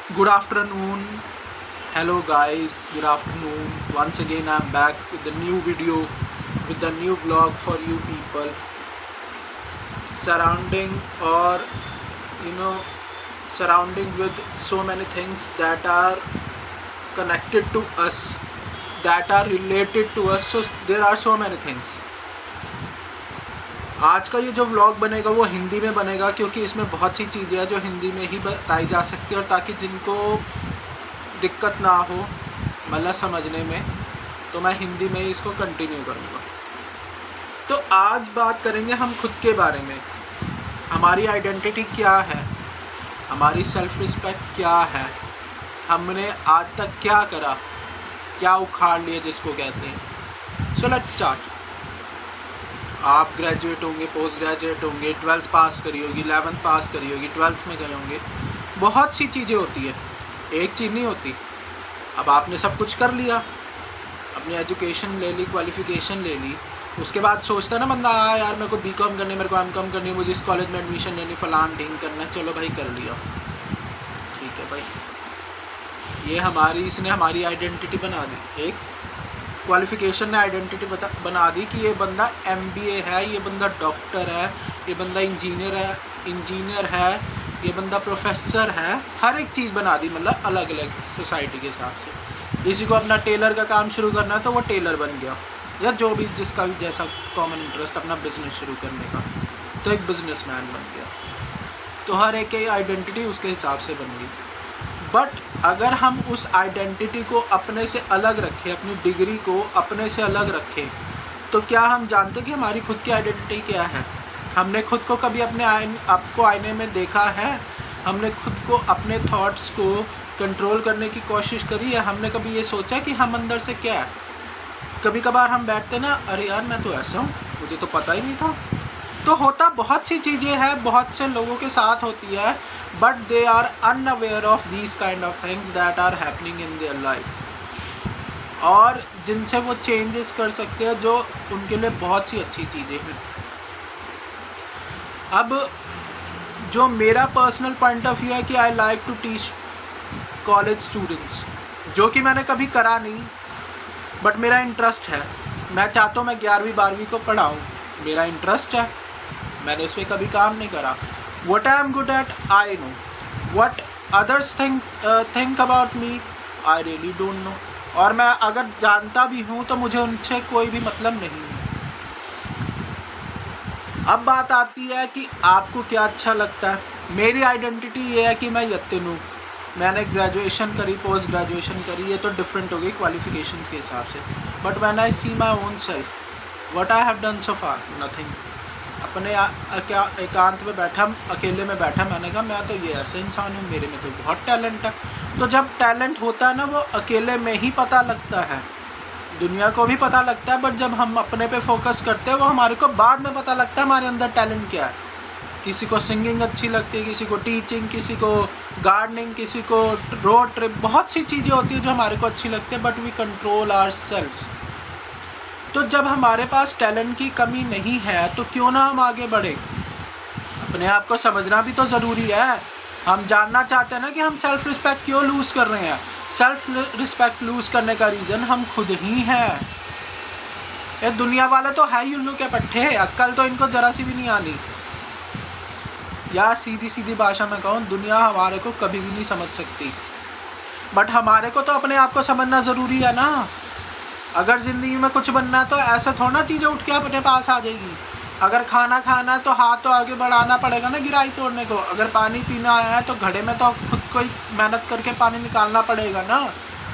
Good afternoon. Hello guys. Good afternoon. Once again I'm back with the new video, with the new vlog for you people. Surrounding or surrounding with so many things that are connected to us, that are related to us. So there are so many things. आज का ये जो vlog बनेगा वो हिंदी में बनेगा, क्योंकि इसमें बहुत सी चीज़ें हैं जो हिंदी में ही बताई जा सकती है, और ताकि जिनको दिक्कत ना हो मतलब समझने में, तो मैं हिंदी में ही इसको कंटिन्यू करूँगा। तो आज बात करेंगे हम खुद के बारे में। हमारी आइडेंटिटी क्या है, हमारी सेल्फ रिस्पेक्ट क्या है, हमने आज तक क्या करा, क्या उखाड़ लिया जिसको कहते हैं। So let's start. आप ग्रेजुएट होंगे, पोस्ट ग्रेजुएट होंगे, 12th पास करी होगी, 11th पास करी होगी, 12th में गए होंगे, बहुत सी चीज़ें होती है, एक चीज़ नहीं होती। अब आपने सब कुछ कर लिया, अपनी एजुकेशन ले ली, क्वालिफ़िकेशन ले ली, उसके बाद सोचता है ना बंदा, यार मेरे को बीकॉम करनी, मेरे को एमकॉम करनी, मुझे इस कॉलेज में एडमिशन लेनी, फलान ढींग करना, चलो भाई कर लिया, ठीक है भाई। ये इसने हमारी आइडेंटिटी बना दी। एक क्वालिफ़िकेशन ने आइडेंटिटी बना दी कि ये बंदा MBA है, ये बंदा डॉक्टर है, ये बंदा इंजीनियर है, ये बंदा प्रोफेसर है, हर एक चीज़ बना दी, मतलब अलग अलग सोसाइटी के हिसाब से। किसी को अपना टेलर का काम शुरू करना है तो वो टेलर बन गया, या जो भी जिसका भी जैसा कॉमन इंटरेस्ट अपना बिजनेस शुरू करने का, तो एक बिजनेसमैन बन गया। तो हर एक की आइडेंटिटी उसके हिसाब से बन गई। बट अगर हम उस आइडेंटिटी को अपने से अलग रखें, अपनी डिग्री को अपने से अलग रखें, तो क्या हम जानते कि हमारी खुद की आइडेंटिटी क्या है? हमने खुद को कभी आपको आईने में देखा है? हमने खुद को, अपने थॉट्स को कंट्रोल करने की कोशिश करी है? हमने कभी ये सोचा कि हम अंदर से क्या है? कभी कभार हम बैठते ना, अरे यार मैं तो ऐसा हूँ, मुझे तो पता ही नहीं था। तो होता बहुत सी चीज़ें हैं, बहुत से लोगों के साथ होती है, but they are unaware of these kind of things that are happening in their life, और जिनसे वो चेंजेस कर सकते हैं, जो उनके लिए बहुत सी अच्छी चीज़ें हैं। अब जो मेरा पर्सनल पॉइंट ऑफ व्यू है कि I like to teach college students, जो कि मैंने कभी करा नहीं, बट मेरा इंटरेस्ट है। मैं चाहता हूँ मैं 11वीं 12वीं को पढ़ाऊँ, मेरा इंटरेस्ट है, मैंने इस पर कभी काम नहीं करा। What I am good at, I know. What others think about me, I really don't know. और मैं अगर जानता भी हूँ तो मुझे उनसे कोई भी मतलब नहीं है। अब बात आती है कि आपको क्या अच्छा लगता है। मेरी आइडेंटिटी ये है कि मैं यतिन हूँ, मैंने ग्रेजुएशन करी, पोस्ट ग्रेजुएशन करी, ये तो डिफरेंट हो गई क्वालिफिकेशंस के हिसाब से। But when I see my own self, what I have done so far, nothing. अपने क्या एकांत में बैठा, अकेले में बैठा, मैंने कहा मैं तो ये ऐसे इंसान हूँ, मेरे में तो बहुत टैलेंट है। तो जब टैलेंट होता है ना, वो अकेले में ही पता लगता है, दुनिया को भी पता लगता है, बट जब हम अपने पे फोकस करते हैं, वो हमारे को बाद में पता लगता है हमारे अंदर टैलेंट क्या है। किसी को सिंगिंग अच्छी लगती है, किसी को टीचिंग, किसी को गार्डनिंग, किसी को रोड ट्रिप, बहुत सी चीज़ें होती है जो हमारे को अच्छी लगती है, बट वी कंट्रोल आवरसेल्व्स। तो जब हमारे पास टैलेंट की कमी नहीं है, तो क्यों ना हम आगे बढ़े। अपने आप को समझना भी तो ज़रूरी है। हम जानना चाहते हैं ना कि हम सेल्फ़ रिस्पेक्ट क्यों लूज़ कर रहे हैं। सेल्फ़ रिस्पेक्ट लूज़ करने का रीज़न हम खुद ही हैं। ये दुनिया वाले तो है ही उल्लू के पट्टे, अक्ल तो इनको ज़रा सी भी नहीं आनी। या सीधी सीधी भाषा में कहूँ, दुनिया हमारे को कभी भी नहीं समझ सकती, बट हमारे को तो अपने आप को समझना ज़रूरी है ना। अगर ज़िंदगी में कुछ बनना है तो ऐसा थोड़ा ना चीज़ें उठ के अपने पास आ जाएगी। अगर खाना खाना है तो हाथ तो आगे बढ़ाना पड़ेगा ना गिराई तोड़ने को। अगर पानी पीना आया है तो घड़े में तो खुद को ही मेहनत करके पानी निकालना पड़ेगा ना,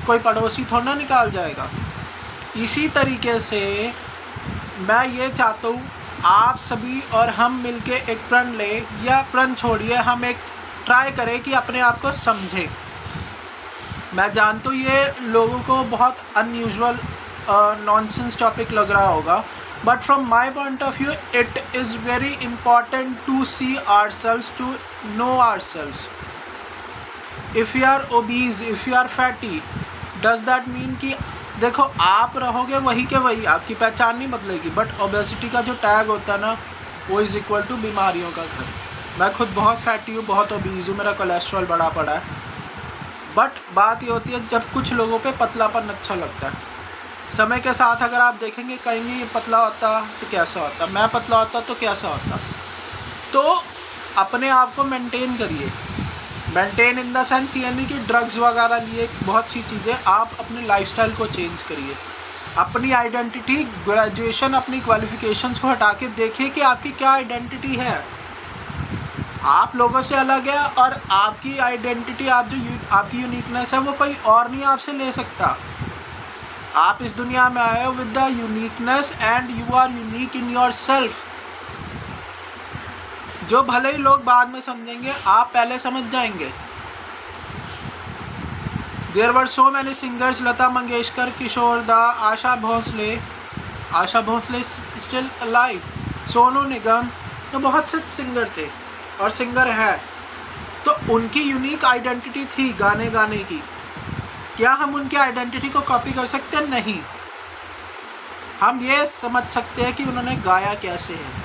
कोई पड़ोसी थोड़ा ना निकाल जाएगा। इसी तरीके से मैं ये चाहता हूँ आप सभी और हम मिलके एक प्रण ले, या प्रण छोड़िए, हम एक ट्राई करें कि अपने आप को समझें। मैं जानता हूँ ये लोगों को बहुत अनयूजुअल नॉनसेंस टॉपिक लग रहा होगा, but from my point of view it is very important to see ourselves, to know ourselves. If you are obese, if you are fatty, does that mean कि देखो आप रहोगे वही के वही, आपकी पहचान नहीं बदलेगी, बट ओबेसिटी का जो टैग होता है ना, वो इज़ इक्वल टू बीमारियों का घर। मैं खुद बहुत फैटी हूँ, बहुत ओबीज हूँ, मेरा कोलेस्ट्रॉल बढ़ा पड़ा है, बट बात ये होती है जब कुछ लोगों पे पतलापन अच्छा लगता है, समय के साथ अगर आप देखेंगे कहेंगे ये पतला होता तो कैसा होता, मैं पतला होता तो कैसा होता। तो अपने आप को मेंटेन करिए, मेंटेन इन द सेंस ये नहीं कि ड्रग्स वगैरह लिए, बहुत सी चीज़ें, आप अपने लाइफस्टाइल को चेंज करिए, अपनी आइडेंटिटी, ग्रेजुएशन, अपनी क्वालिफिकेशंस को हटा के देखिए कि आपकी क्या आइडेंटिटी है, आप लोगों से अलग है, और आपकी आइडेंटिटी, आप जो आपकी यूनिकनेस है वो कोई और नहीं आपसे ले सकता। आप इस दुनिया में आए हो with the uniqueness and you are unique in your self. जो भले ही लोग बाद में समझेंगे, आप पहले समझ जाएंगे। There were so many singers, Lata Mangeshkar, Kishore da, Asha Bhosle still alive, Sonu Nigam, तो बहुत से सिंगर थे और सिंगर है। तो उनकी यूनिक आइडेंटिटी थी गाने गाने की। क्या हम उनकी आइडेंटिटी को कॉपी कर सकते हैं? नहीं। हम ये समझ सकते हैं कि उन्होंने गाया कैसे है।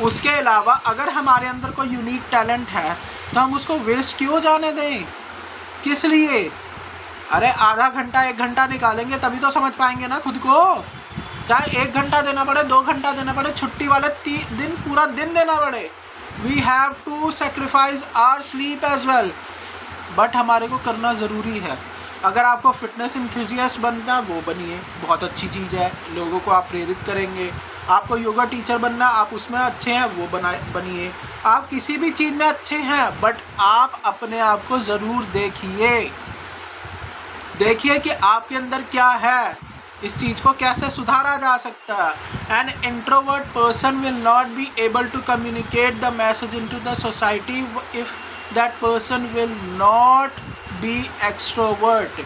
उसके अलावा अगर हमारे अंदर कोई यूनिक टैलेंट है तो हम उसको वेस्ट क्यों जाने दें? किस लिए? अरे आधा घंटा 1 घंटा निकालेंगे तभी तो समझ पाएंगे ना खुद को। चाहे 1 घंटा देना पड़े, 2 घंटा देना पड़े, छुट्टी वाले 3 दिन पूरा दिन देना पड़े। We have to sacrifice our sleep as well, but हमारे को करना ज़रूरी है। अगर आपको फिटनेस इंथुजियास्ट बनना, वो बनिए, बहुत अच्छी चीज़ है, लोगों को आप प्रेरित करेंगे। आपको योगा टीचर बनना, आप उसमें अच्छे हैं, वो बनिए। आप किसी भी चीज़ में अच्छे हैं, बट आप अपने आप को ज़रूर देखिए कि आपके अंदर क्या है, इस चीज़ को कैसे सुधारा जा सकता है। An introvert person will not be able to communicate the message into the society if that person will not be extrovert.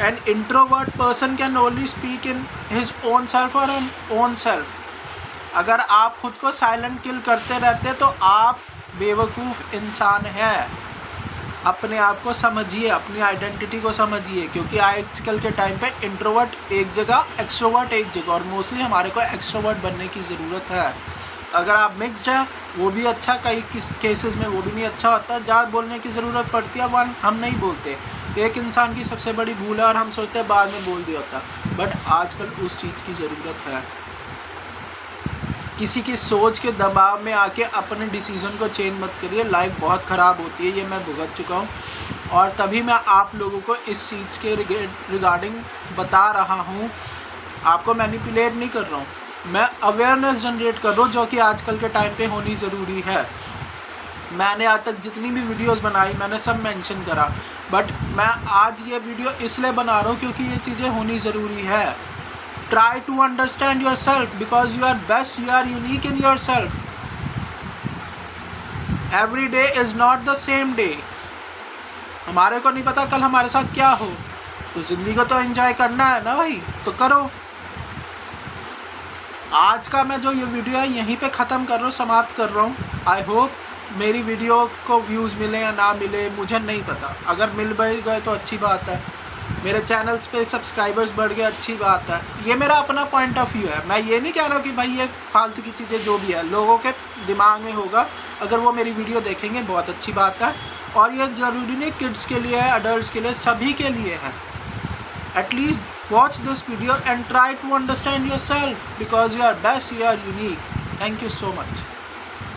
An introvert person can only speak in his own self or an own self. अगर आप खुद को silent किल करते रहते तो आप बेवकूफ़ इंसान हैं। अपने आप को समझिए, अपनी आइडेंटिटी को समझिए, क्योंकि आजकल के टाइम पे इंट्रोवर्ट एक जगह, एक्सट्रोवर्ट एक जगह, और मोस्टली हमारे को एक्सट्रोवर्ट बनने की ज़रूरत है। अगर आप मिक्सड है वो भी अच्छा, कई केसेस में वो भी नहीं अच्छा होता। ज़्यादा बोलने की ज़रूरत पड़ती है, वन हम नहीं बोलते। एक इंसान की सबसे बड़ी भूल है और हम सोचते हैं बाद में बोल दिया होता, बट आजकल उस चीज़ की ज़रूरत है। किसी की सोच के दबाव में आके अपने डिसीज़न को चेंज मत करिए, लाइफ बहुत ख़राब होती है, ये मैं भुगत चुका हूँ। और तभी मैं आप लोगों को इस चीज़ के रिगार्डिंग बता रहा हूँ, आपको मैनिपुलेट नहीं कर रहा हूँ, मैं अवेयरनेस जनरेट कर रहा हूँ, जो कि आजकल के टाइम पे होनी ज़रूरी है। मैंने आज तक जितनी भी वीडियोस बनाई मैंने सब मेंशन करा, बट मैं आज ये वीडियो इसलिए बना रहा हूँ क्योंकि ये चीज़ें होनी ज़रूरी है। Try to understand your self because you are best, you are unique in your self. Every day is not the same day. हमारे को नहीं पता कल हमारे साथ क्या हो, तो ज़िंदगी को तो एंजॉय करना है ना भाई, तो करो। आज का मैं जो ये वीडियो है यहीं पे ख़त्म कर रहा हूँ, समाप्त कर रहा हूँ। आई होप मेरी वीडियो को व्यूज़ मिले या ना मिले मुझे नहीं पता, अगर मिल भी गए तो अच्छी बात है। मेरे चैनल्स पे सब्सक्राइबर्स बढ़ गए, अच्छी बात है। ये मेरा अपना पॉइंट ऑफ व्यू है, मैं ये नहीं कह रहा हूँ कि भाई ये फालतू की चीज़ें जो भी है लोगों के दिमाग में होगा, अगर वो मेरी वीडियो देखेंगे बहुत अच्छी बात है। और ये ज़रूरी नहीं किड्स के लिए है, अडल्ट के लिए, सभी के लिए है। At least watch this video and try to understand yourself because you are best, you are unique. Thank you so much.